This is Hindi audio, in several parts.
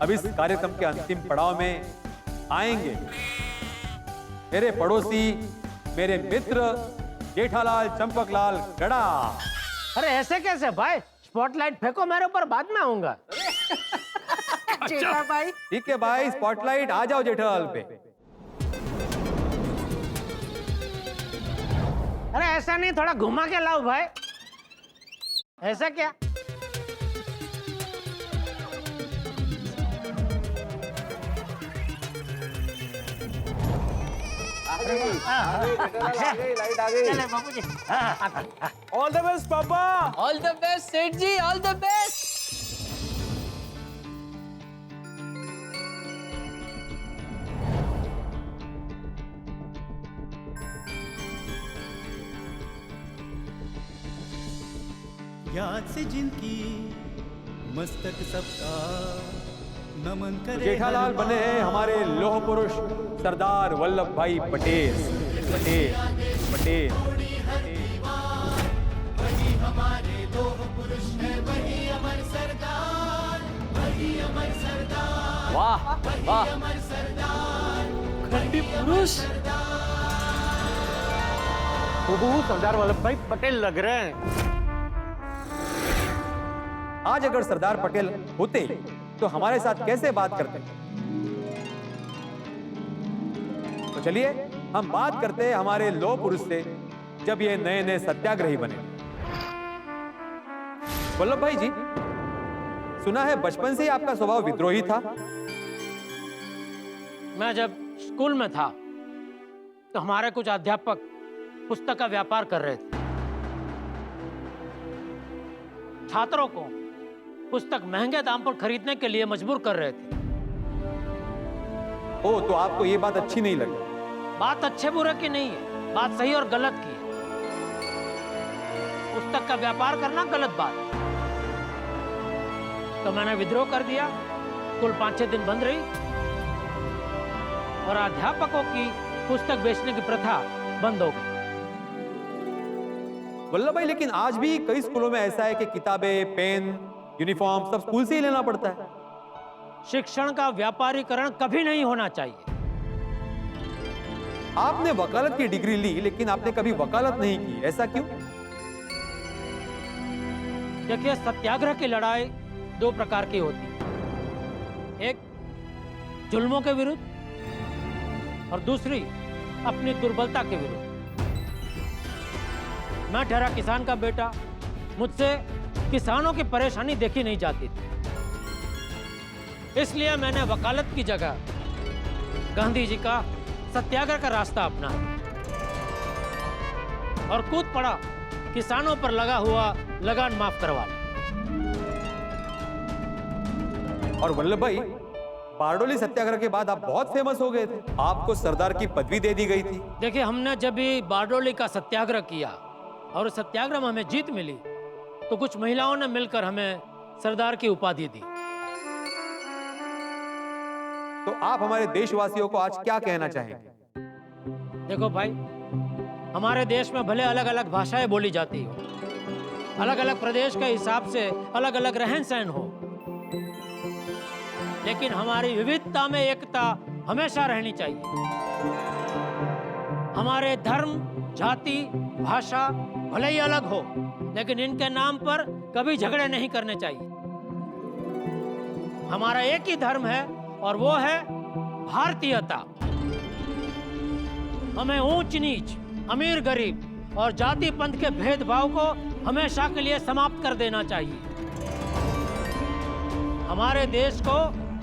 अब इस कार्यक्रम के अंतिम पड़ाव में आएंगे मेरे पड़ोसी, मेरे मित्र जेठालाल चंपकलाल गड़ा। अरे ऐसे कैसे भाई? स्पॉटलाइट फेंको मेरे ऊपर, बाद में आऊंगा। जेठा भाई ठीक है भाई, स्पॉटलाइट आ जाओ जेठालाल पे। अरे ऐसा नहीं, थोड़ा घुमा के लाओ भाई। ऐसा क्या? लाइट आ गई। चले बाबूजी। ऑल द बेस्ट पापा। ऑल द बेस्ट सेठ जी, ऑल द बेस्ट। याद से जिनकी मस्तक सबका नमन करे। जेठालाल बने हैं हमारे लोह पुरुष सरदार वल्लभ भाई पटेल। पटेल पटेल वही हमारे लोह पुरुष है, वही अमर सरदार, वही अमर सरदार, वाह वाह, अमर सरदार, खंडी पुरुष। सरदार वल्लभ भाई पटेल लग रहे हैं। आज अगर सरदार पटेल होते तो हमारे साथ कैसे बात करते? तो चलिए हम बात करते हैं हमारे लोह पुरुष से, जब ये नए नए सत्याग्रही बने। वल्लभ भाई जी, सुना है बचपन से ही आपका स्वभाव विद्रोही था। मैं जब स्कूल में था तो हमारे कुछ अध्यापक पुस्तक का व्यापार कर रहे थे। छात्रों को पुस्तक महंगे दाम पर खरीदने के लिए मजबूर कर रहे थे। ओ, तो आपको ये बात अच्छी नहीं लगी? बात अच्छे बुरे की नहीं है, बात सही और गलत की है। पुस्तक का व्यापार करना गलत बात है। तो मैंने विद्रोह कर दिया। स्कूल 5-6 दिन बंद रही और अध्यापकों की पुस्तक बेचने की प्रथा बंद हो गई। वल्लभ भाई, लेकिन आज भी कई स्कूलों में ऐसा है कि किताबें, पेन, यूनिफॉर्म सब स्कूल से ही लेना पड़ता है। शिक्षण का व्यापारीकरण कभी नहीं होना चाहिए। आपने वकालत की डिग्री ली, लेकिन आपने कभी वकालत नहीं की, ऐसा क्यों? देखिए, सत्याग्रह की लड़ाई 2 प्रकार की होती है। एक जुल्मों के विरुद्ध और दूसरी अपनी दुर्बलता के विरुद्ध। मैं ठहरा किसान का बेटा, मुझसे किसानों की परेशानी देखी नहीं जाती थी, इसलिए मैंने वकालत की जगह गांधी जी का सत्याग्रह का रास्ता अपनाया और कूद पड़ा किसानों पर लगा हुआ लगान माफ करवा। और वल्लभ भाई, बारडोली सत्याग्रह के बाद आप बहुत फेमस हो गए थे। आपको सरदार की पदवी दे दी गई थी। देखिए, हमने जब भी बारडोली का सत्याग्रह किया और उस सत्याग्रह में हमें जीत मिली, तो कुछ महिलाओं ने मिलकर हमें सरदार की उपाधि दी। तो आप हमारे देशवासियों को आज क्या कहना चाहेंगे? देखो भाई, हमारे देश में भले अलग अलग भाषाएं बोली जाती हो, अलग अलग प्रदेश के हिसाब से अलग अलग रहन सहन हो, लेकिन हमारी विविधता में एकता हमेशा रहनी चाहिए। हमारे धर्म, जाति, भाषा भले ही अलग हो, लेकिन इनके नाम पर कभी झगड़े नहीं करने चाहिए। हमारा एक ही धर्म है और वो है भारतीयता। हमें ऊंच नीच, अमीर गरीब और जाति पंथ के भेदभाव को हमेशा के लिए समाप्त कर देना चाहिए। हमारे देश को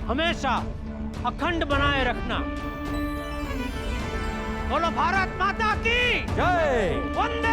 हमेशा अखंड बनाए रखना। बोलो भारत माता की जय। वंदे